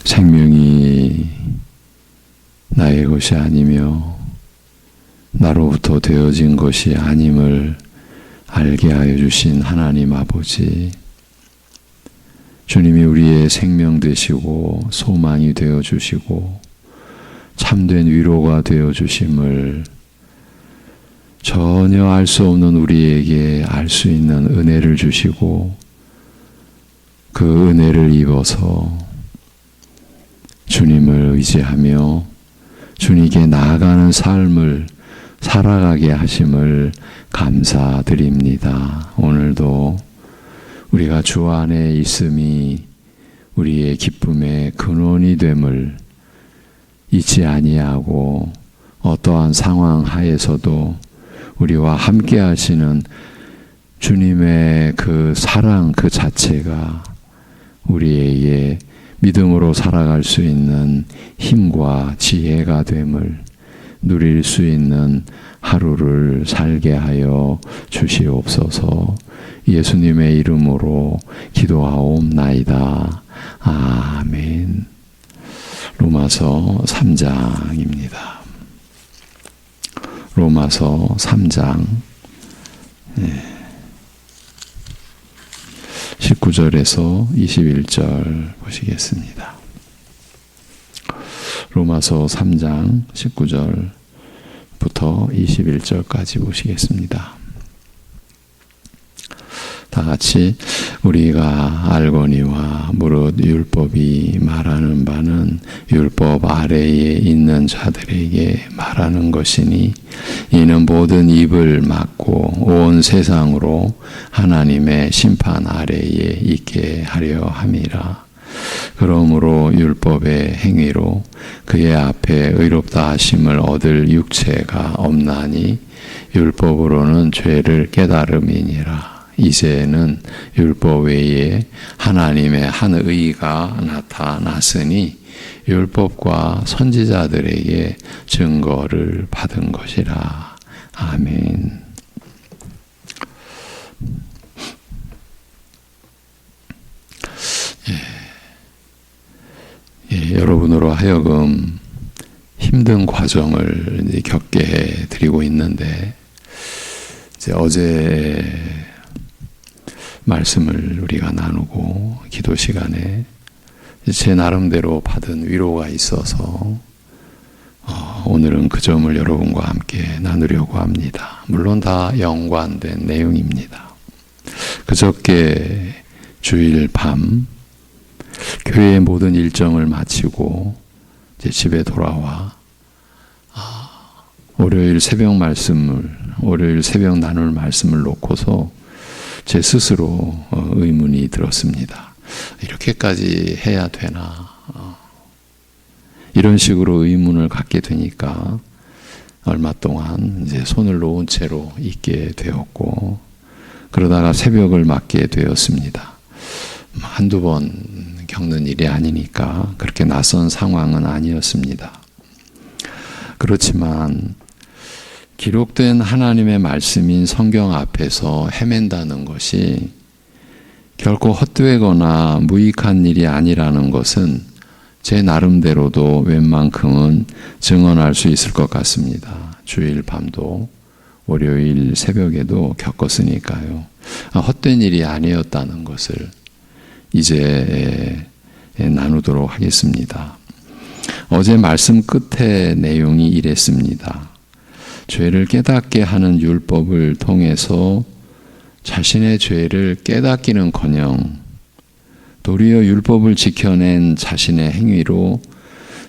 생명이 나의 것이 아니며 나로부터 되어진 것이 아님을 알게 하여 주신 하나님 아버지, 주님이 우리의 생명 되시고 소망이 되어 주시고 참된 위로가 되어 주심을 전혀 알 수 없는 우리에게 알 수 있는 은혜를 주시고 그 은혜를 입어서 주님을 의지하며 주님께 나아가는 삶을 살아가게 하심을 감사드립니다. 오늘도 우리가 주 안에 있음이 우리의 기쁨의 근원이 됨을 잊지 아니하고 어떠한 상황 하에서도 우리와 함께 하시는 주님의 그 사랑 그 자체가 우리에게 믿음으로 살아갈 수 있는 힘과 지혜가 됨을 누릴 수 있는 하루를 살게 하여 주시옵소서. 예수님의 이름으로 기도하옵나이다. 아멘. 로마서 3장입니다. 로마서 3장 19절에서 21절 보시겠습니다. 로마서 3장 19절부터 21절까지 보시겠습니다. 다 같이 우리가 알거니와 무릇 율법이 말하는 바는 율법 아래에 있는 자들에게 말하는 것이니 이는 모든 입을 막고 온 세상으로 하나님의 심판 아래에 있게 하려 함이라. 그러므로 율법의 행위로 그의 앞에 의롭다 하심을 얻을 육체가 없나니 율법으로는 죄를 깨달음이니라. 이제는 율법 외에 하나님의 한 의가 나타났으니 율법과 선지자들에게 증거를 받은 것이라. 아멘. 여러분으로 하여금 힘든 과정을 이제 겪게 해 드리고 있는데, 이제 어제 말씀을 우리가 나누고 기도 시간에 제 나름대로 받은 위로가 있어서 오늘은 그 점을 여러분과 함께 나누려고 합니다. 물론 다 연관된 내용입니다. 그저께 주일 밤 교회의 모든 일정을 마치고 이제 집에 돌아와 월요일 새벽 나눌 말씀을 놓고서 제 스스로 의문이 들었습니다. 이렇게까지 해야 되나? 이런 식으로 의문을 갖게 되니까 얼마 동안 이제 손을 놓은 채로 있게 되었고, 그러다가 새벽을 맞게 되었습니다. 한두 번 겪는 일이 아니니까 그렇게 낯선 상황은 아니었습니다. 그렇지만 기록된 하나님의 말씀인 성경 앞에서 헤맨다는 것이 결코 헛되거나 무익한 일이 아니라는 것은 제 나름대로도 웬만큼은 증언할 수 있을 것 같습니다. 주일 밤도 월요일 새벽에도 겪었으니까요. 헛된 일이 아니었다는 것을 이제 나누도록 하겠습니다. 어제 말씀 끝에 내용이 이랬습니다. 죄를 깨닫게 하는 율법을 통해서 자신의 죄를 깨닫기는커녕 도리어 율법을 지켜낸 자신의 행위로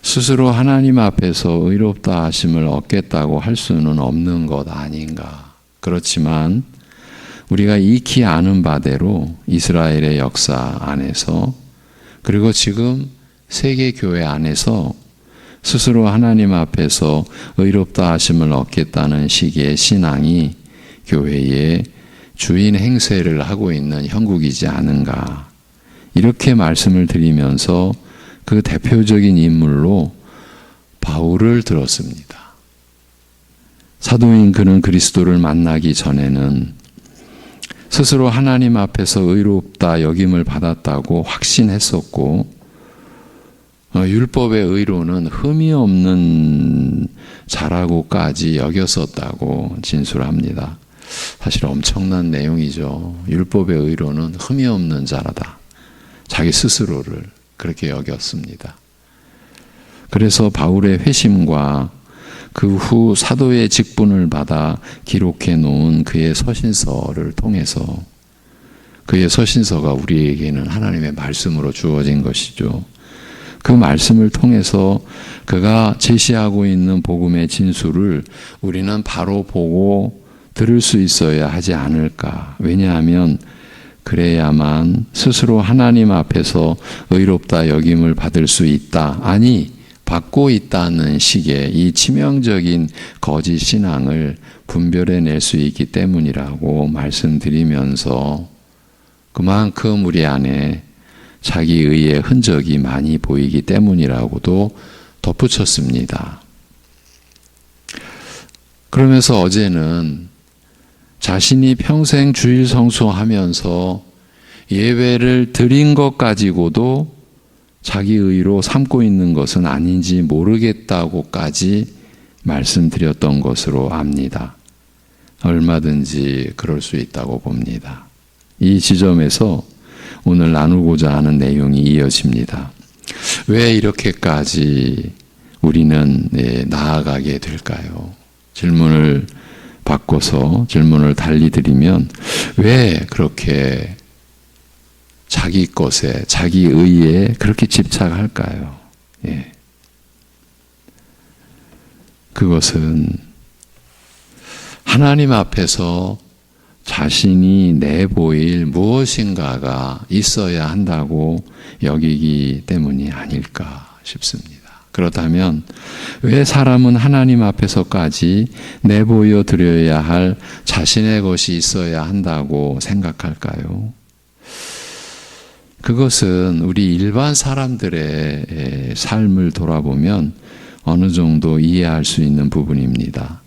스스로 하나님 앞에서 의롭다 하심을 얻겠다고 할 수는 없는 것 아닌가. 그렇지만 우리가 익히 아는 바대로 이스라엘의 역사 안에서, 그리고 지금 세계 교회 안에서 스스로 하나님 앞에서 의롭다 하심을 얻겠다는 식의 신앙이 교회의 주인 행세를 하고 있는 형국이지 않은가. 이렇게 말씀을 드리면서 그 대표적인 인물로 바울을 들었습니다. 사도인 그는 그리스도를 만나기 전에는 스스로 하나님 앞에서 의롭다 여김을 받았다고 확신했었고, 율법의 의로는 흠이 없는 자라고까지 여겼었다고 진술합니다. 사실 엄청난 내용이죠. 율법의 의로는 흠이 없는 자라다. 자기 스스로를 그렇게 여겼습니다. 그래서 바울의 회심과 그 후 사도의 직분을 받아 기록해 놓은 그의 서신서를 통해서, 그의 서신서가 우리에게는 하나님의 말씀으로 주어진 것이죠. 그 말씀을 통해서 그가 제시하고 있는 복음의 진술을 우리는 바로 보고 들을 수 있어야 하지 않을까. 왜냐하면 그래야만 스스로 하나님 앞에서 의롭다 여김을 받을 수 있다. 아니, 받고 있다는 식의 이 치명적인 거짓 신앙을 분별해낼 수 있기 때문이라고 말씀드리면서 그만큼 우리 안에 자기의의 흔적이 많이 보이기 때문이라고도 덧붙였습니다. 그러면서 어제는 자신이 평생 주일 성수하면서 예배를 드린 것 가지고도 자기의로 삼고 있는 것은 아닌지 모르겠다고까지 말씀드렸던 것으로 압니다. 얼마든지 그럴 수 있다고 봅니다. 이 지점에서 오늘 나누고자 하는 내용이 이어집니다. 왜 이렇게까지 우리는 나아가게 될까요? 질문을 바꿔서 질문을 달리 드리면 왜 그렇게 자기 것에, 자기 의에 그렇게 집착할까요? 예. 그것은 하나님 앞에서 자신이 내보일 무엇인가가 있어야 한다고 여기기 때문이 아닐까 싶습니다. 그렇다면 왜 사람은 하나님 앞에서까지 내보여 드려야 할 자신의 것이 있어야 한다고 생각할까요? 그것은 우리 일반 사람들의 삶을 돌아보면 어느 정도 이해할 수 있는 부분입니다.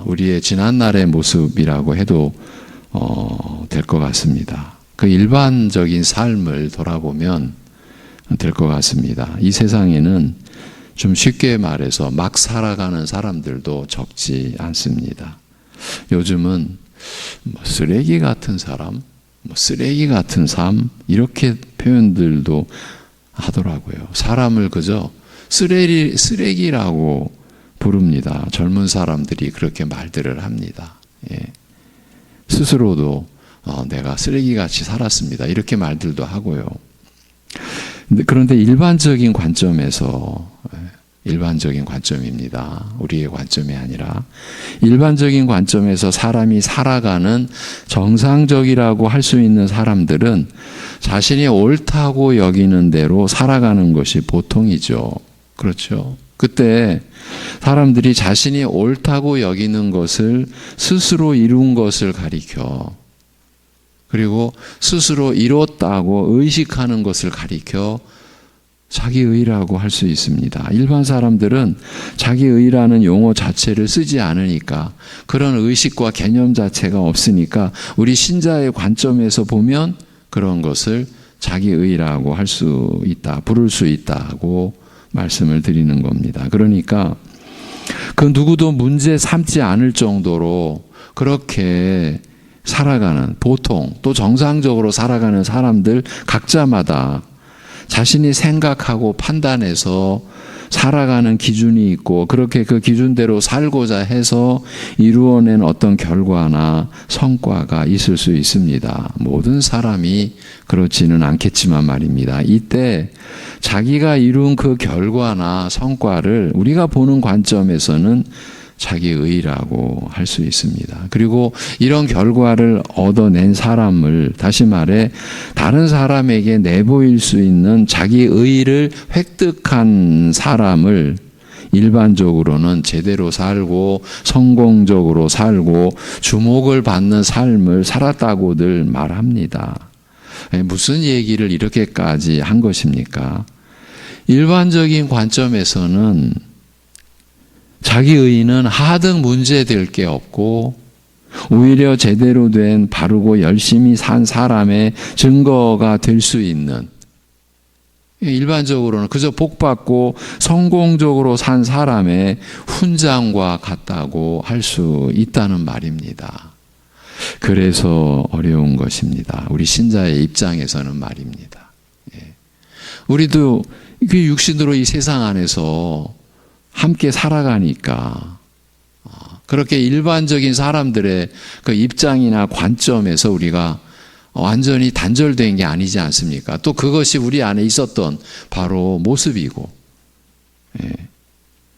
우리의 지난날의 모습이라고 해도 될 것 같습니다. 그 일반적인 삶을 돌아보면 될 것 같습니다. 이 세상에는 좀 쉽게 말해서 막 살아가는 사람들도 적지 않습니다. 요즘은 쓰레기 같은 사람, 쓰레기 같은 삶 이렇게 표현들도 하더라고요. 사람을 그저 쓰레기라고 부릅니다. 젊은 사람들이 그렇게 말들을 합니다. 예. 스스로도 내가 쓰레기같이 살았습니다. 이렇게 말들도 하고요. 그런데 일반적인 관점에서, 일반적인 관점입니다. 우리의 관점이 아니라 일반적인 관점에서 사람이 살아가는 정상적이라고 할 수 있는 사람들은 자신이 옳다고 여기는 대로 살아가는 것이 보통이죠. 그렇죠? 그때 사람들이 자신이 옳다고 여기는 것을 스스로 이룬 것을 가리켜, 그리고 스스로 이뤘다고 의식하는 것을 가리켜 자기의라고 할 수 있습니다. 일반 사람들은 자기의라는 용어 자체를 쓰지 않으니까, 그런 의식과 개념 자체가 없으니까 우리 신자의 관점에서 보면 그런 것을 자기의라고 할 수 있다, 부를 수 있다고 말씀을 드리는 겁니다. 그러니까 그 누구도 문제 삼지 않을 정도로 그렇게 살아가는, 보통 또 정상적으로 살아가는 사람들 각자마다 자신이 생각하고 판단해서 살아가는 기준이 있고, 그렇게 그 기준대로 살고자 해서 이루어낸 어떤 결과나 성과가 있을 수 있습니다. 모든 사람이 그렇지는 않겠지만 말입니다. 이때 자기가 이룬 그 결과나 성과를 우리가 보는 관점에서는 자기의라고 할 수 있습니다. 그리고 이런 결과를 얻어낸 사람을, 다시 말해 다른 사람에게 내보일 수 있는 자기의를 획득한 사람을 일반적으로는 제대로 살고 성공적으로 살고 주목을 받는 삶을 살았다고들 말합니다. 무슨 얘기를 이렇게까지 한 것입니까? 일반적인 관점에서는 자기의는 하등 문제될 게 없고, 오히려 제대로 된 바르고 열심히 산 사람의 증거가 될 수 있는 일반적으로는 그저 복받고 성공적으로 산 사람의 훈장과 같다고 할 수 있다는 말입니다. 그래서 어려운 것입니다. 우리 신자의 입장에서는 말입니다. 우리도 그 육신으로 이 세상 안에서 함께 살아가니까 그렇게 일반적인 사람들의 그 입장이나 관점에서 우리가 완전히 단절된 게 아니지 않습니까? 또 그것이 우리 안에 있었던 바로 모습이고,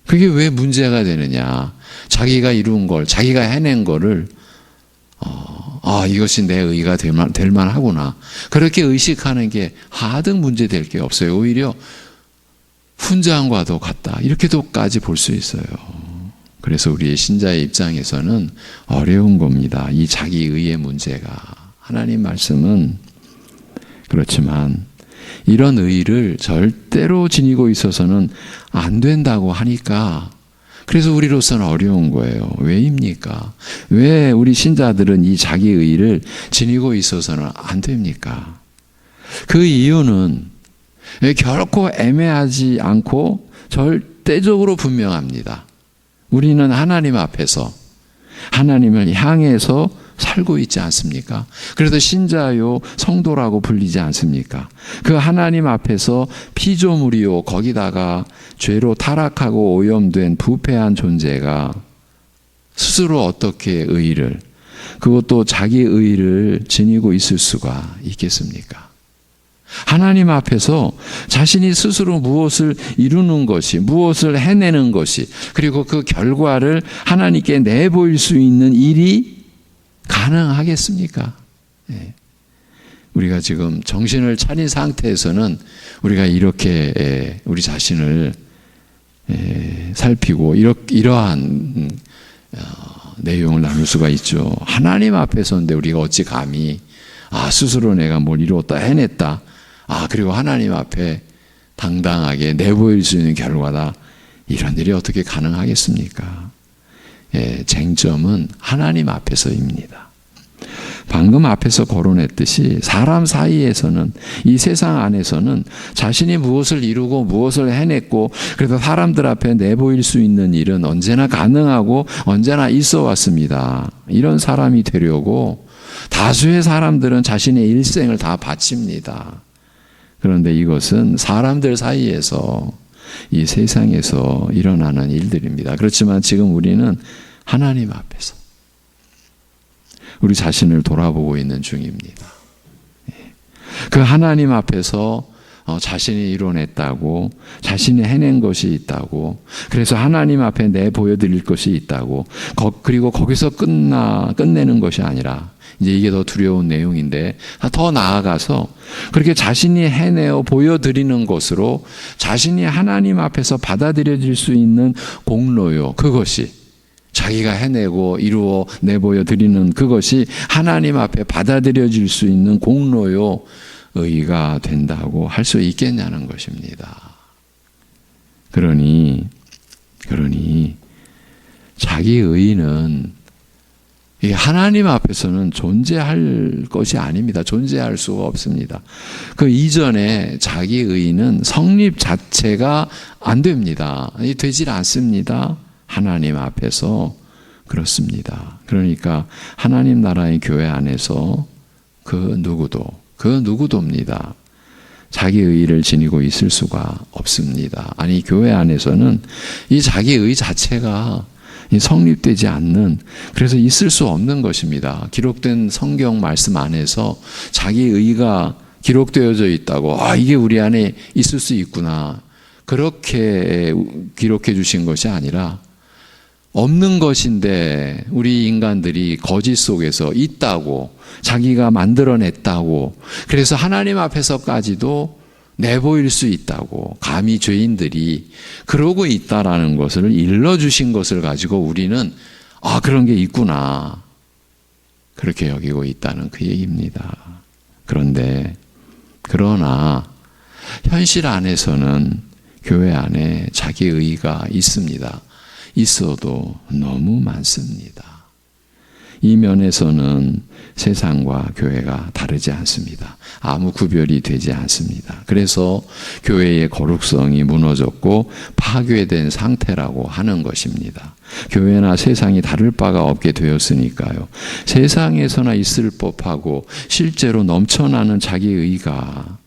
그게 왜 문제가 되느냐? 자기가 이룬 걸, 자기가 해낸 거를 이것이 내 의가 될 만하구나. 그렇게 의식하는 게 하등 문제될 게 없어요. 오히려 훈장과도 같다. 이렇게도까지 볼 수 있어요. 그래서 우리의 신자의 입장에서는 어려운 겁니다. 이 자기의의 문제가. 하나님 말씀은 그렇지만 이런 의를 절대로 지니고 있어서는 안 된다고 하니까 그래서 우리로서는 어려운 거예요. 왜입니까? 왜 우리 신자들은 이 자기의를 지니고 있어서는 안 됩니까? 그 이유는 결코 애매하지 않고 절대적으로 분명합니다. 우리는 하나님 앞에서 하나님을 향해서 살고 있지 않습니까? 그래서 신자요 성도라고 불리지 않습니까? 그 하나님 앞에서 피조물이요 거기다가 죄로 타락하고 오염된 부패한 존재가 스스로 어떻게 의를 그것도 자기 의를 지니고 있을 수가 있겠습니까? 하나님 앞에서 자신이 스스로 무엇을 이루는 것이 무엇을 해내는 것이 그리고 그 결과를 하나님께 내보일 수 있는 일이 가능하겠습니까? 우리가 지금 정신을 차린 상태에서는 우리가 이렇게 우리 자신을 살피고 이러한 내용을 나눌 수가 있죠. 하나님 앞에서인데 우리가 어찌 감히 스스로 내가 뭘 이루었다 해냈다 그리고 하나님 앞에 당당하게 내보일 수 있는 결과다 이런 일이 어떻게 가능하겠습니까? 쟁점은 하나님 앞에서입니다. 방금 앞에서 거론했듯이 사람 사이에서는 이 세상 안에서는 자신이 무엇을 이루고 무엇을 해냈고 그래서 사람들 앞에 내보일 수 있는 일은 언제나 가능하고 언제나 있어 왔습니다. 이런 사람이 되려고 다수의 사람들은 자신의 일생을 다 바칩니다. 그런데 이것은 사람들 사이에서 이 세상에서 일어나는 일들입니다. 그렇지만 지금 우리는 하나님 앞에서 우리 자신을 돌아보고 있는 중입니다. 그 하나님 앞에서 자신이 이뤄냈다고 자신이 해낸 것이 있다고 그래서 하나님 앞에 내보여드릴 것이 있다고 그리고 거기서 끝내는 것이 아니라 이제 이게 더 두려운 내용인데 더 나아가서 그렇게 자신이 해내어 보여드리는 것으로 자신이 하나님 앞에서 받아들여질 수 있는 공로요 그것이 자기가 해내고 이루어 내보여드리는 그것이 하나님 앞에 받아들여질 수 있는 공로요 의가 된다고 할 수 있겠냐는 것입니다. 그러니 자기 의는 이 하나님 앞에서는 존재할 것이 아닙니다. 존재할 수가 없습니다. 그 이전에 자기 의는 성립 자체가 안 됩니다. 되질 않습니다. 하나님 앞에서 그렇습니다. 그러니까 하나님 나라의 교회 안에서 그 누구도입니다. 자기 의를 지니고 있을 수가 없습니다. 아니 교회 안에서는 이 자기 의 자체가 성립되지 않는 그래서 있을 수 없는 것입니다. 기록된 성경 말씀 안에서 자기 의가 기록되어져 있다고 이게 우리 안에 있을 수 있구나 그렇게 기록해 주신 것이 아니라 없는 것인데 우리 인간들이 거짓 속에서 있다고 자기가 만들어냈다고 그래서 하나님 앞에서까지도 내보일 수 있다고 감히 죄인들이 그러고 있다라는 것을 일러주신 것을 가지고 우리는 그런 게 있구나 그렇게 여기고 있다는 그 얘기입니다. 그러나 현실 안에서는 교회 안에 자기 의가 있습니다. 있어도 너무 많습니다. 이 면에서는 세상과 교회가 다르지 않습니다. 아무 구별이 되지 않습니다. 그래서 교회의 거룩성이 무너졌고 파괴된 상태라고 하는 것입니다. 교회나 세상이 다를 바가 없게 되었으니까요. 세상에서나 있을 법하고 실제로 넘쳐나는 자기의가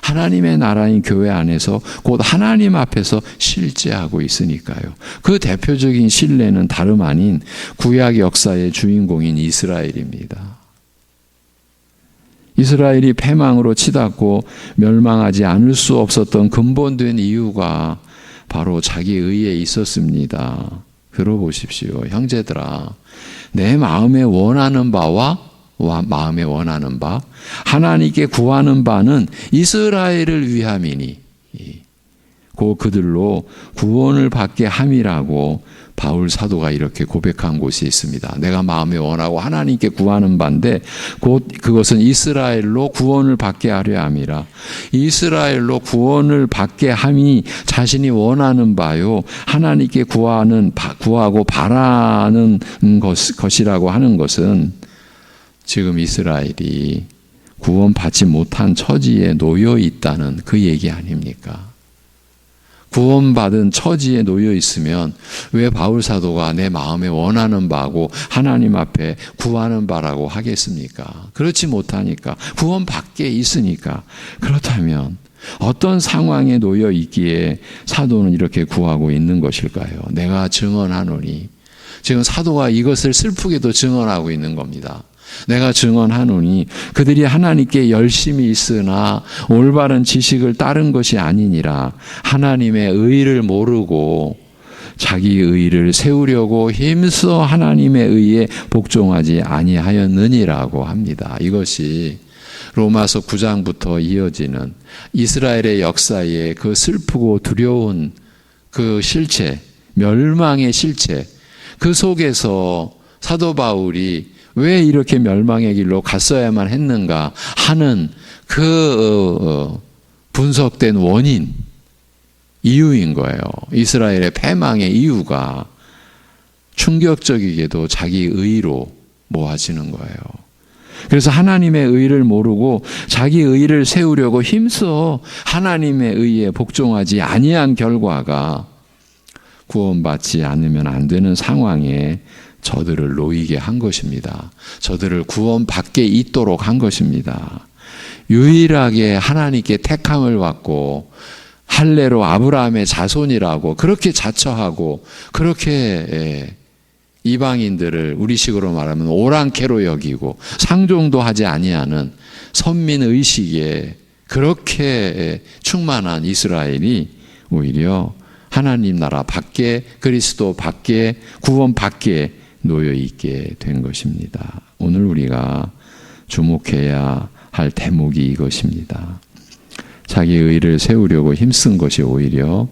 하나님의 나라인 교회 안에서 곧 하나님 앞에서 실제하고 있으니까요. 그 대표적인 신뢰는 다름 아닌 구약 역사의 주인공인 이스라엘입니다. 이스라엘이 패망으로 치닫고 멸망하지 않을 수 없었던 근본된 이유가 바로 자기 의에 있었습니다. 들어보십시오. 형제들아, 내 마음에 원하는 바와 마음에 원하는 바, 하나님께 구하는 바는 이스라엘을 위함이니 고 그들로 구원을 받게 함이라고 바울 사도가 이렇게 고백한 곳이 있습니다. 내가 마음에 원하고 하나님께 구하는 바인데 곧 그것은 이스라엘로 구원을 받게 하려 함이라. 이스라엘로 구원을 받게 함이 자신이 원하는 바요, 하나님께 구하고 바라는 것이라고 하는 것은 지금 이스라엘이 구원받지 못한 처지에 놓여 있다는 그 얘기 아닙니까? 구원받은 처지에 놓여 있으면 왜 바울 사도가 내 마음에 원하는 바고 하나님 앞에 구하는 바라고 하겠습니까? 그렇지 못하니까, 구원 밖에 있으니까. 그렇다면 어떤 상황에 놓여 있기에 사도는 이렇게 구하고 있는 것일까요? 내가 증언하노니, 지금 사도가 이것을 슬프게도 증언하고 있는 겁니다. 내가 증언하노니 그들이 하나님께 열심히 있으나 올바른 지식을 따른 것이 아니니라. 하나님의 의를 모르고 자기 의를 세우려고 힘써 하나님의 의에 복종하지 아니하였느니라고 합니다. 이것이 로마서 9장부터 이어지는 이스라엘의 역사의 그 슬프고 두려운 그 실체, 멸망의 실체, 그 속에서 사도 바울이 왜 이렇게 멸망의 길로 갔어야만 했는가 하는 그 분석된 원인, 이유인 거예요. 이스라엘의 패망의 이유가 충격적이게도 자기 의로 모아지는 거예요. 그래서 하나님의 의를 모르고 자기 의를 세우려고 힘써 하나님의 의에 복종하지 아니한 결과가 구원받지 않으면 안 되는 상황에 저들을 놓이게 한 것입니다. 저들을 구원받게 있도록 한 것입니다. 유일하게 하나님께 택함을 받고 할례로 아브라함의 자손이라고 그렇게 자처하고 그렇게 이방인들을 우리식으로 말하면 오랑캐로 여기고 상종도 하지 아니하는 선민의식에 그렇게 충만한 이스라엘이 오히려 하나님 나라 밖에, 그리스도 밖에, 구원 밖에 놓여 있게 된 것입니다. 오늘 우리가 주목해야 할 대목이 이것입니다. 자기 의를 세우려고 힘쓴 것이 오히려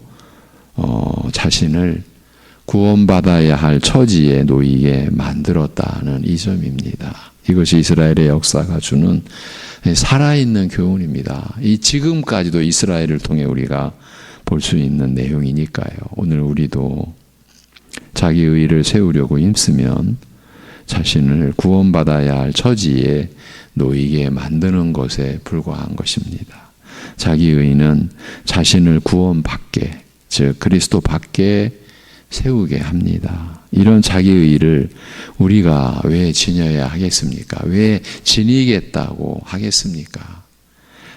자신을 구원받아야 할 처지에 놓이게 만들었다는 이 점입니다. 이것이 이스라엘의 역사가 주는 살아있는 교훈입니다. 이 지금까지도 이스라엘을 통해 우리가 볼 수 있는 내용이니까요. 오늘 우리도 자기 의를 세우려고 힘쓰면 자신을 구원받아야 할 처지에 놓이게 만드는 것에 불과한 것입니다. 자기 의는 자신을 구원받게, 즉 그리스도 밖에 세우게 합니다. 이런 자기 의를 우리가 왜 지녀야 하겠습니까? 왜 지니겠다고 하겠습니까?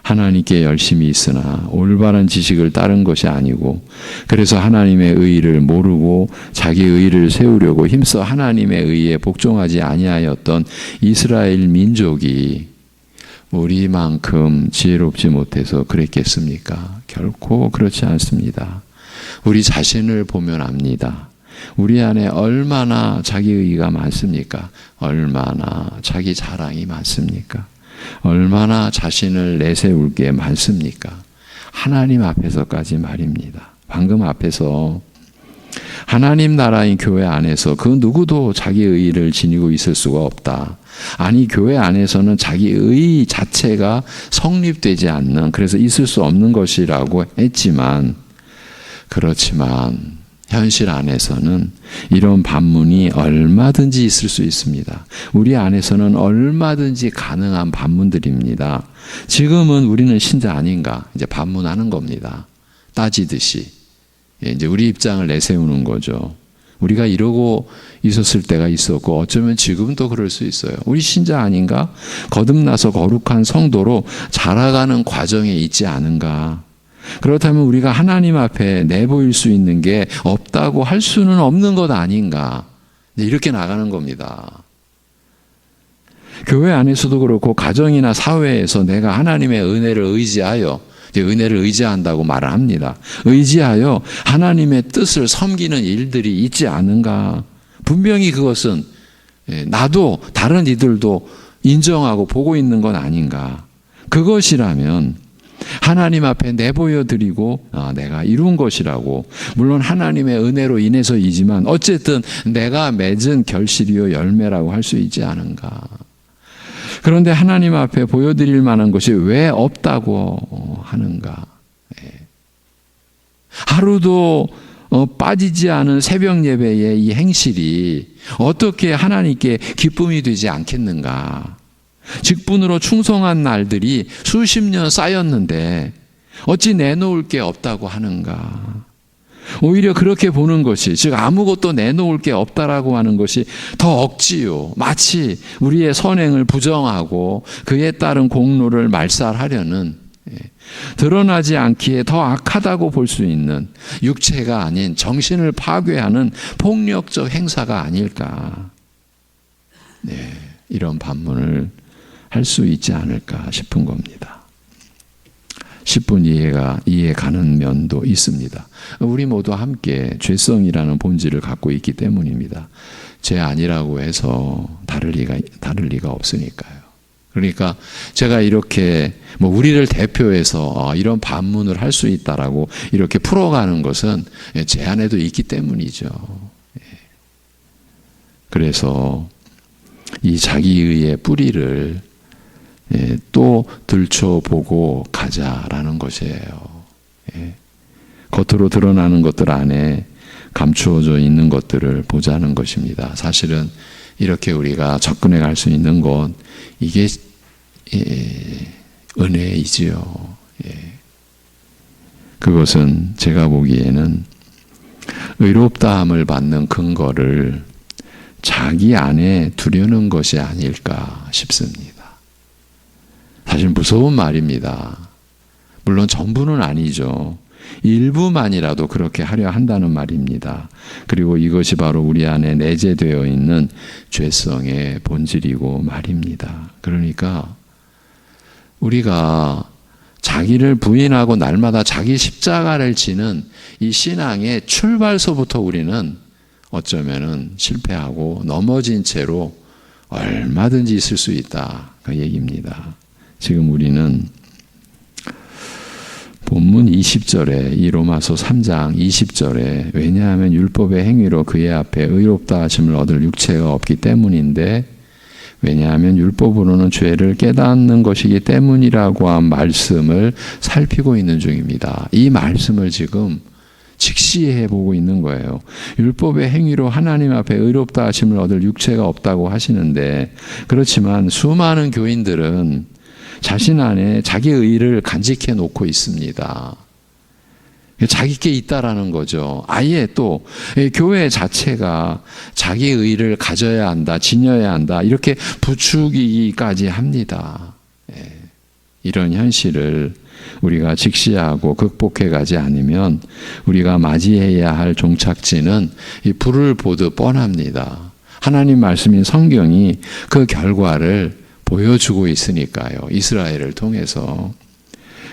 하나님께 열심히 있으나 올바른 지식을 따른 것이 아니고 그래서 하나님의 의를 모르고 자기 의를 세우려고 힘써 하나님의 의에 복종하지 아니하였던 이스라엘 민족이 우리만큼 지혜롭지 못해서 그랬겠습니까? 결코 그렇지 않습니다. 우리 자신을 보면 압니다. 우리 안에 얼마나 자기 의가 많습니까? 얼마나 자기 자랑이 많습니까? 얼마나 자신을 내세울 게 많습니까? 하나님 앞에서까지 말입니다. 방금 앞에서 하나님 나라인 교회 안에서 그 누구도 자기 의를 지니고 있을 수가 없다. 아니, 교회 안에서는 자기 의 자체가 성립되지 않는, 그래서 있을 수 없는 것이라고 했지만, 그렇지만 현실 안에서는 이런 반문이 얼마든지 있을 수 있습니다. 우리 안에서는 얼마든지 가능한 반문들입니다. 지금은 우리는 신자 아닌가 이제 반문하는 겁니다. 따지듯이 이제 우리 입장을 내세우는 거죠. 우리가 이러고 있었을 때가 있었고 어쩌면 지금은 또 그럴 수 있어요. 우리 신자 아닌가? 거듭나서 거룩한 성도로 자라가는 과정에 있지 않은가? 그렇다면 우리가 하나님 앞에 내보일 수 있는 게 없다고 할 수는 없는 것 아닌가? 이렇게 나가는 겁니다. 교회 안에서도 그렇고 가정이나 사회에서 내가 하나님의 은혜를 의지하여 은혜를 의지한다고 말을 합니다. 의지하여 하나님의 뜻을 섬기는 일들이 있지 않은가? 분명히 그것은 나도 다른 이들도 인정하고 보고 있는 건 아닌가? 그것이라면 하나님 앞에 내보여 드리고 내가 이룬 것이라고, 물론 하나님의 은혜로 인해서이지만 어쨌든 내가 맺은 결실이요 열매라고 할 수 있지 않은가? 그런데 하나님 앞에 보여드릴 만한 것이 왜 없다고 하는가? 하루도 빠지지 않은 새벽 예배의 이 행실이 어떻게 하나님께 기쁨이 되지 않겠는가? 직분으로 충성한 날들이 수십 년 쌓였는데 어찌 내놓을 게 없다고 하는가? 오히려 그렇게 보는 것이, 즉 아무것도 내놓을 게 없다라고 하는 것이 더 억지요. 마치 우리의 선행을 부정하고 그에 따른 공로를 말살하려는, 드러나지 않기에 더 악하다고 볼 수 있는 육체가 아닌 정신을 파괴하는 폭력적 행사가 아닐까. 이런 반문을 할 수 있지 않을까 싶은 겁니다. 10분 이해 가는 면도 있습니다. 우리 모두 함께 죄성이라는 본질을 갖고 있기 때문입니다. 죄 아니라고 해서 다를 리가 없으니까요. 그러니까 제가 이렇게 우리를 대표해서 이런 반문을 할 수 있다라고 이렇게 풀어가는 것은 제 안에도 있기 때문이죠. 그래서 이 자기의의 뿌리를 또 들춰보고 가자라는 것이에요. 겉으로 드러나는 것들 안에 감추어져 있는 것들을 보자는 것입니다. 사실은 이렇게 우리가 접근해 갈 수 있는 것, 이게 은혜이지요. 그것은 제가 보기에는 의롭다함을 받는 근거를 자기 안에 두려는 것이 아닐까 싶습니다. 사실 무서운 말입니다. 물론 전부는 아니죠. 일부만이라도 그렇게 하려 한다는 말입니다. 그리고 이것이 바로 우리 안에 내재되어 있는 죄성의 본질이고 말입니다. 그러니까 우리가 자기를 부인하고 날마다 자기 십자가를 지는 이 신앙의 출발서부터 우리는 어쩌면은 실패하고 넘어진 채로 얼마든지 있을 수 있다. 그 얘기입니다. 지금 우리는 본문 20절에 이 로마서 3장 20절에 왜냐하면 율법의 행위로 그의 앞에 의롭다 하심을 얻을 육체가 없기 때문인데 왜냐하면 율법으로는 죄를 깨닫는 것이기 때문이라고 한 말씀을 살피고 있는 중입니다. 이 말씀을 지금 직시해 보고 있는 거예요. 율법의 행위로 하나님 앞에 의롭다 하심을 얻을 육체가 없다고 하시는데, 그렇지만 수많은 교인들은 자신 안에 자기의 의를 간직해 놓고 있습니다. 자기께 있다라는 거죠. 아예 또 교회 자체가 자기의 의를 가져야 한다, 지녀야 한다, 이렇게 부추기기까지 합니다. 이런 현실을 우리가 직시하고 극복해 가지 않으면 우리가 맞이해야 할 종착지는 이 불을 보듯 뻔합니다. 하나님 말씀인 성경이 그 결과를 보여주고 있으니까요. 이스라엘을 통해서.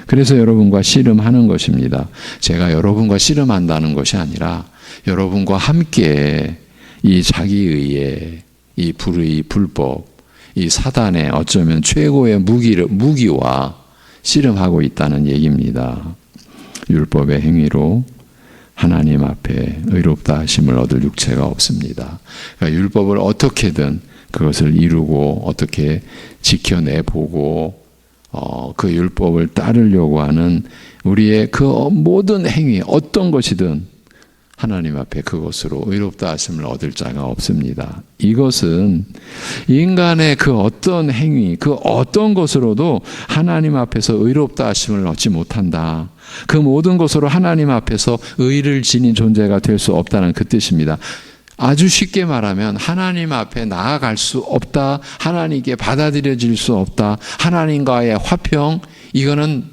그래서 여러분과 씨름하는 것입니다. 제가 여러분과 씨름한다는 것이 아니라 여러분과 함께 이 자기의의 이 불의 불법, 이 사단의 어쩌면 최고의 무기와 씨름하고 있다는 얘기입니다. 율법의 행위로 하나님 앞에 의롭다 하심을 얻을 육체가 없습니다. 그러니까 율법을 어떻게든 그것을 이루고 어떻게 지켜내보고 그 율법을 따르려고 하는 우리의 그 모든 행위, 어떤 것이든 하나님 앞에 그것으로 의롭다 하심을 얻을 자가 없습니다. 이것은 인간의 그 어떤 행위, 그 어떤 것으로도 하나님 앞에서 의롭다 하심을 얻지 못한다. 그 모든 것으로 하나님 앞에서 의를 지닌 존재가 될 수 없다는 그 뜻입니다. 아주 쉽게 말하면 하나님 앞에 나아갈 수 없다. 하나님께 받아들여질 수 없다. 하나님과의 화평, 이거는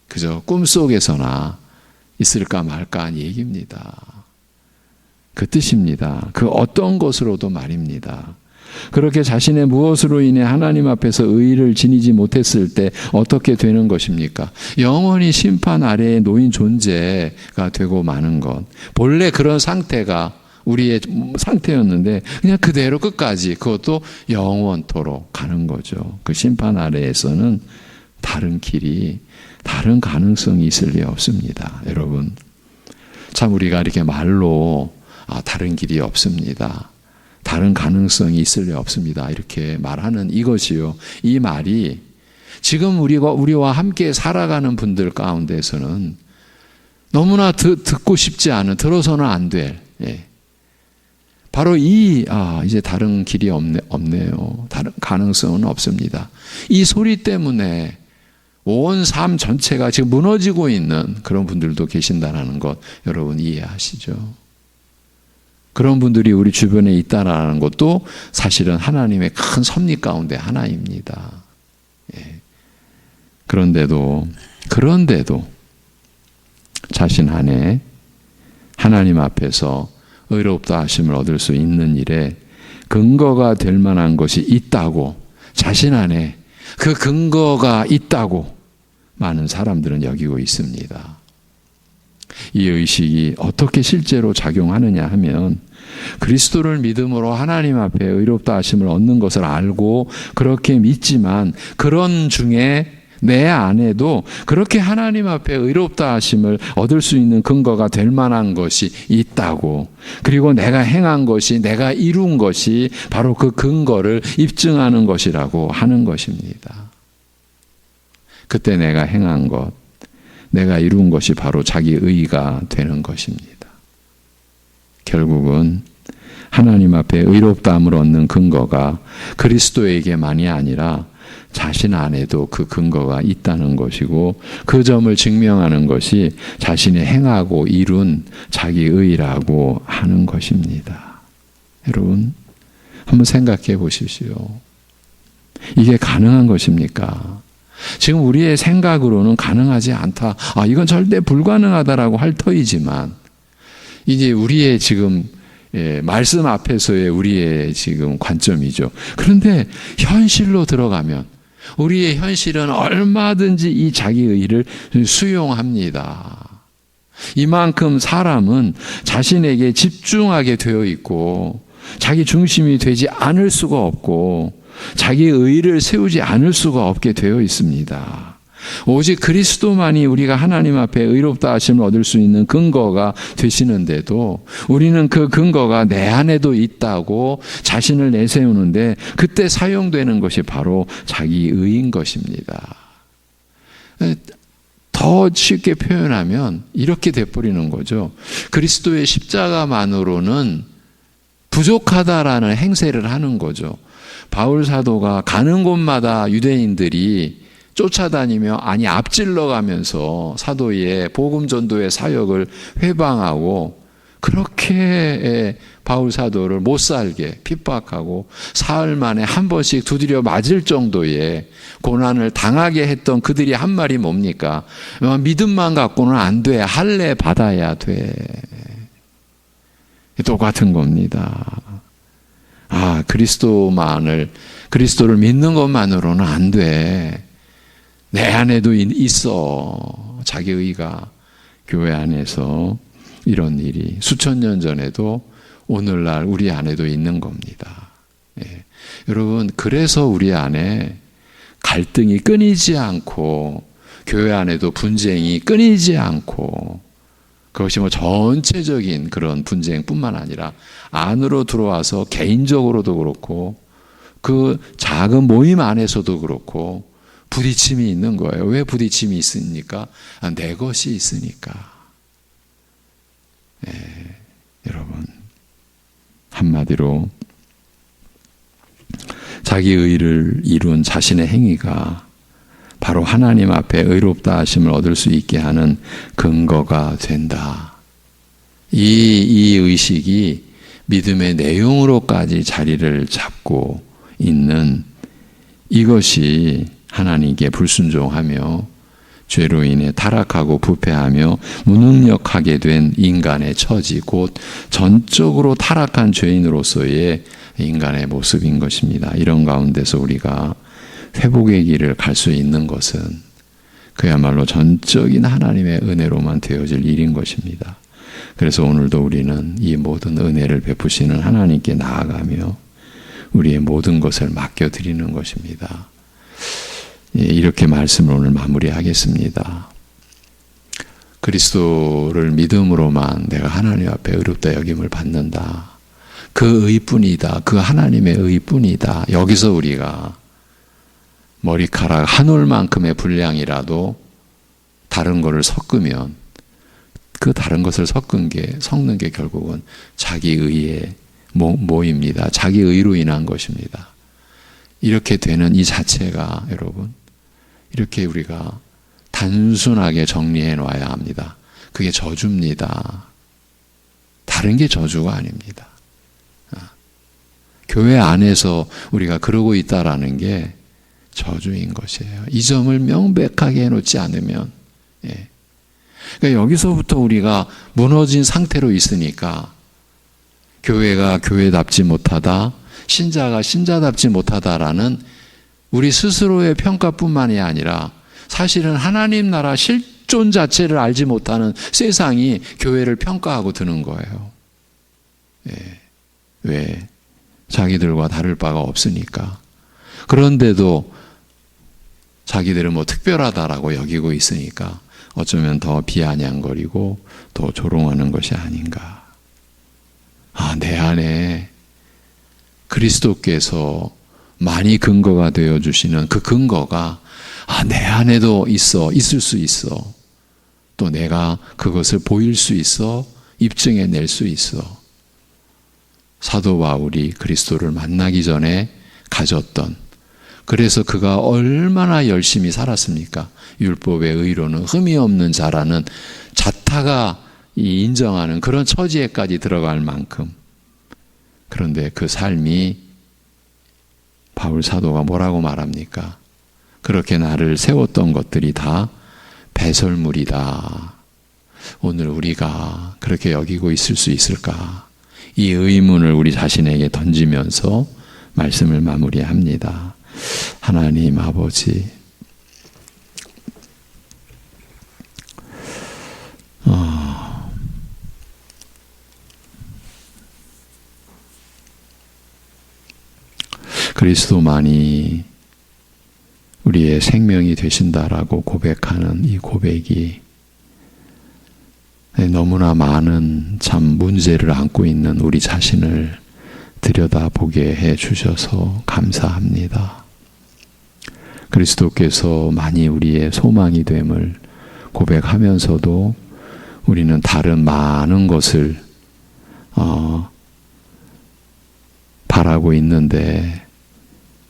그저 꿈속에서나 있을까 말까 한 얘기입니다. 그 뜻입니다. 그 어떤 것으로도 말입니다. 그렇게 자신의 무엇으로 인해 하나님 앞에서 의를 지니지 못했을 때 어떻게 되는 것입니까? 영원히 심판 아래에 놓인 존재가 되고 마는 것. 본래 그런 상태가 우리의 상태였는데 그냥 그대로 끝까지, 그것도 영원토록 가는 거죠. 그 심판 아래에서는 다른 길이, 다른 가능성이 있을 리 없습니다. 여러분, 참 우리가 이렇게 말로 다른 길이 없습니다, 다른 가능성이 있을 리 없습니다, 이렇게 말하는 이것이요, 이 말이 지금 우리와 함께 살아가는 분들 가운데서는 너무나 듣고 싶지 않은, 들어서는 안 될, 바로 이제 다른 길이 없네요, 다른 가능성은 없습니다, 이 소리 때문에 온 삶 전체가 지금 무너지고 있는 그런 분들도 계신다는 것 여러분 이해하시죠? 그런 분들이 우리 주변에 있다라는 것도 사실은 하나님의 큰 섭리 가운데 하나입니다. 그런데도 자신 안에 하나님 앞에서 의롭다 하심을 얻을 수 있는 일에 근거가 될 만한 것이 있다고, 자신 안에 그 근거가 있다고 많은 사람들은 여기고 있습니다. 이 의식이 어떻게 실제로 작용하느냐 하면, 그리스도를 믿음으로 하나님 앞에 의롭다 하심을 얻는 것을 알고 그렇게 믿지만, 그런 중에 내 안에도 그렇게 하나님 앞에 의롭다 하심을 얻을 수 있는 근거가 될 만한 것이 있다고, 그리고 내가 행한 것이, 내가 이룬 것이 바로 그 근거를 입증하는 것이라고 하는 것입니다. 그때 내가 행한 것, 내가 이룬 것이 바로 자기 의가 되는 것입니다. 결국은 하나님 앞에 의롭다함을 얻는 근거가 그리스도에게만이 아니라 자신 안에도 그 근거가 있다는 것이고, 그 점을 증명하는 것이 자신이 행하고 이룬 자기 의라고 하는 것입니다. 여러분, 한번 생각해 보십시오. 이게 가능한 것입니까? 지금 우리의 생각으로는 가능하지 않다, 이건 절대 불가능하다라고 할 터이지만, 이제 우리의 지금 말씀 앞에서의 우리의 지금 관점이죠. 그런데 현실로 들어가면 우리의 현실은 얼마든지 이 자기의를 수용합니다. 이만큼 사람은 자신에게 집중하게 되어 있고 자기 중심이 되지 않을 수가 없고 자기의 의를 세우지 않을 수가 없게 되어 있습니다. 오직 그리스도만이 우리가 하나님 앞에 의롭다 하심을 얻을 수 있는 근거가 되시는데도 우리는 그 근거가 내 안에도 있다고 자신을 내세우는데, 그때 사용되는 것이 바로 자기 의인 것입니다. 더 쉽게 표현하면 이렇게 돼버리는 거죠. 그리스도의 십자가만으로는 부족하다라는 행세를 하는 거죠. 바울 사도가 가는 곳마다 유대인들이 쫓아다니며 앞질러 가면서 사도의 복음 전도의 사역을 회방하고, 그렇게 바울 사도를 못 살게 핍박하고 사흘 만에 한 번씩 두드려 맞을 정도의 고난을 당하게 했던 그들이 한 말이 뭡니까? 믿음만 갖고는 안 돼, 할례 받아야 돼. 똑같은 겁니다. 그리스도를 믿는 것만으로는 안 돼. 내 안에도 있어. 자기 의가. 교회 안에서 이런 일이 수천 년 전에도 오늘날 우리 안에도 있는 겁니다. 여러분, 그래서 우리 안에 갈등이 끊이지 않고, 교회 안에도 분쟁이 끊이지 않고, 그것이 전체적인 그런 분쟁뿐만 아니라 안으로 들어와서 개인적으로도 그렇고 그 작은 모임 안에서도 그렇고 부딪힘이 있는 거예요. 왜 부딪힘이 있습니까? 내 것이 있으니까. 한마디로 자기 의를 이룬 자신의 행위가 바로 하나님 앞에 의롭다 하심을 얻을 수 있게 하는 근거가 된다. 이 의식이 믿음의 내용으로까지 자리를 잡고 있는 이것이 하나님께 불순종하며 죄로 인해 타락하고 부패하며 무능력하게 된 인간의 처지, 곧 전적으로 타락한 죄인으로서의 인간의 모습인 것입니다. 이런 가운데서 우리가 회복의 길을 갈 수 있는 것은 그야말로 전적인 하나님의 은혜로만 되어질 일인 것입니다. 그래서 오늘도 우리는 이 모든 은혜를 베푸시는 하나님께 나아가며 우리의 모든 것을 맡겨드리는 것입니다. 이렇게 말씀을 오늘 마무리하겠습니다. 그리스도를 믿음으로만 내가 하나님 앞에 의롭다 여김을 받는다. 그 의뿐이다. 그 하나님의 의뿐이다. 여기서 우리가 머리카락 한 올만큼의 분량이라도 다른 것을 섞으면 그 다른 것을 섞는 게 결국은 자기 의의 모입니다. 자기 의로 인한 것입니다. 이렇게 되는 이 자체가 여러분, 이렇게 우리가 단순하게 정리해 놔야 합니다. 그게 저주입니다. 다른 게 저주가 아닙니다. 교회 안에서 우리가 그러고 있다라는 게 저주인 것이에요. 이 점을 명백하게 해놓지 않으면, 그러니까 여기서부터 우리가 무너진 상태로 있으니까 교회가 교회답지 못하다, 신자가 신자답지 못하다라는 우리 스스로의 평가뿐만이 아니라 사실은 하나님 나라 실존 자체를 알지 못하는 세상이 교회를 평가하고 드는 거예요. 왜? 자기들과 다를 바가 없으니까. 그런데도 자기들은 뭐 특별하다라고 여기고 있으니까 어쩌면 더 비아냥거리고 더 조롱하는 것이 아닌가. 내 안에 그리스도께서 많이 근거가 되어주시는 그 근거가 내 안에도 있을 수 있어. 또 내가 그것을 보일 수 있어. 입증해낼 수 있어. 사도 바울이 그리스도를 만나기 전에 가졌던, 그래서 그가 얼마나 열심히 살았습니까? 율법의 의로는 흠이 없는 자라는 자타가 인정하는 그런 처지에까지 들어갈 만큼. 그런데 그 삶이 바울 사도가 뭐라고 말합니까? 그렇게 나를 세웠던 것들이 다 배설물이다. 오늘 우리가 그렇게 여기고 있을 수 있을까? 이 의문을 우리 자신에게 던지면서 말씀을 마무리합니다. 하나님 아버지, 그리스도만이 우리의 생명이 되신다라고 고백하는 이 고백이 너무나 많은 참 문제를 안고 있는 우리 자신을 들여다보게 해 주셔서 감사합니다. 그리스도께서 많이 우리의 소망이 됨을 고백하면서도 우리는 다른 많은 것을 바라고 있는데,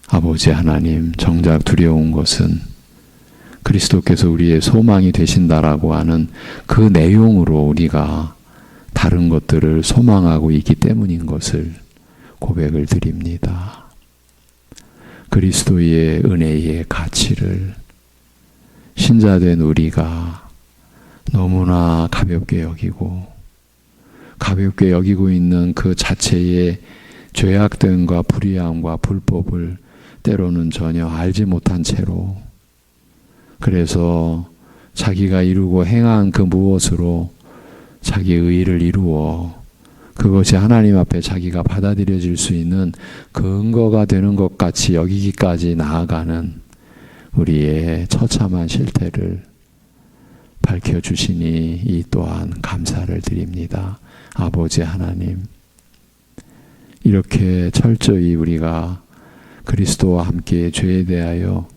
아버지 하나님, 정작 두려운 것은 그리스도께서 우리의 소망이 되신다라고 하는 그 내용으로 우리가 다른 것들을 소망하고 있기 때문인 것을 고백을 드립니다. 그리스도의 은혜의 가치를 신자된 우리가 너무나 가볍게 여기고 있는 그 자체의 죄악됨과 불의함과 불법을 때로는 전혀 알지 못한 채로, 그래서 자기가 이루고 행한 그 무엇으로 자기의 의를 이루어 그것이 하나님 앞에 자기가 받아들여질 수 있는 근거가 되는 것 같이 여기기까지 나아가는 우리의 처참한 실태를 밝혀주시니 이 또한 감사를 드립니다. 아버지 하나님, 이렇게 철저히 우리가 그리스도와 함께 죄에 대하여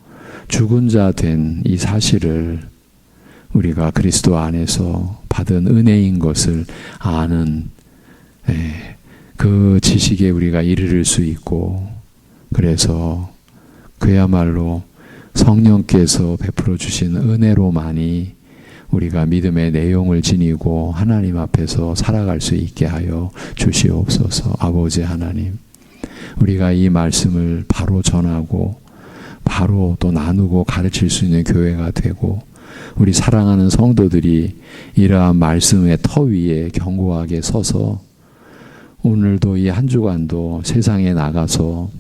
죽은 자 된 이 사실을 우리가 그리스도 안에서 받은 은혜인 것을 아는 그 지식에 우리가 이르를 수 있고, 그래서 그야말로 성령께서 베풀어 주신 은혜로만이 우리가 믿음의 내용을 지니고 하나님 앞에서 살아갈 수 있게 하여 주시옵소서. 아버지 하나님, 우리가 이 말씀을 바로 전하고 바로 또 나누고 가르칠 수 있는 교회가 되고, 우리 사랑하는 성도들이 이러한 말씀의 터 위에 견고하게 서서 오늘도 이 한 주간도 세상에 나가서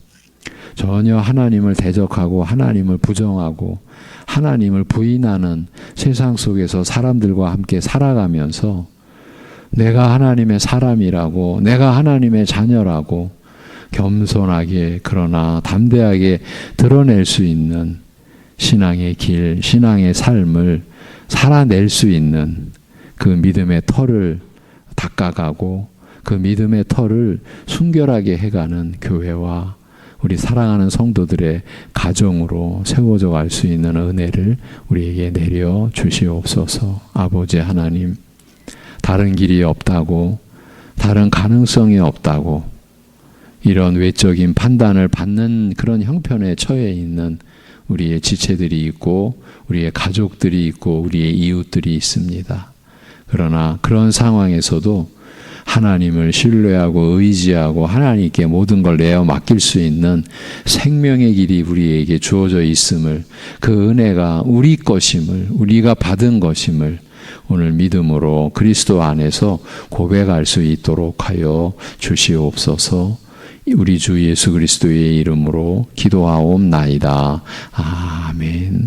전혀 하나님을 대적하고 하나님을 부정하고 하나님을 부인하는 세상 속에서 사람들과 함께 살아가면서 내가 하나님의 사람이라고, 내가 하나님의 자녀라고 겸손하게 그러나 담대하게 드러낼 수 있는 신앙의 길, 신앙의 삶을 살아낼 수 있는 그 믿음의 터를 닦아가고 그 믿음의 터를 순결하게 해가는 교회와 우리 사랑하는 성도들의 가정으로 세워져 갈 수 있는 은혜를 우리에게 내려 주시옵소서. 아버지 하나님, 다른 길이 없다고, 다른 가능성이 없다고 이런 외적인 판단을 받는 그런 형편에 처해 있는 우리의 지체들이 있고 우리의 가족들이 있고 우리의 이웃들이 있습니다. 그러나 그런 상황에서도 하나님을 신뢰하고 의지하고 하나님께 모든 걸 내어 맡길 수 있는 생명의 길이 우리에게 주어져 있음을, 그 은혜가 우리 것임을, 우리가 받은 것임을 오늘 믿음으로 그리스도 안에서 고백할 수 있도록 하여 주시옵소서. 우리 주 예수 그리스도의 이름으로 기도하옵나이다. 아멘.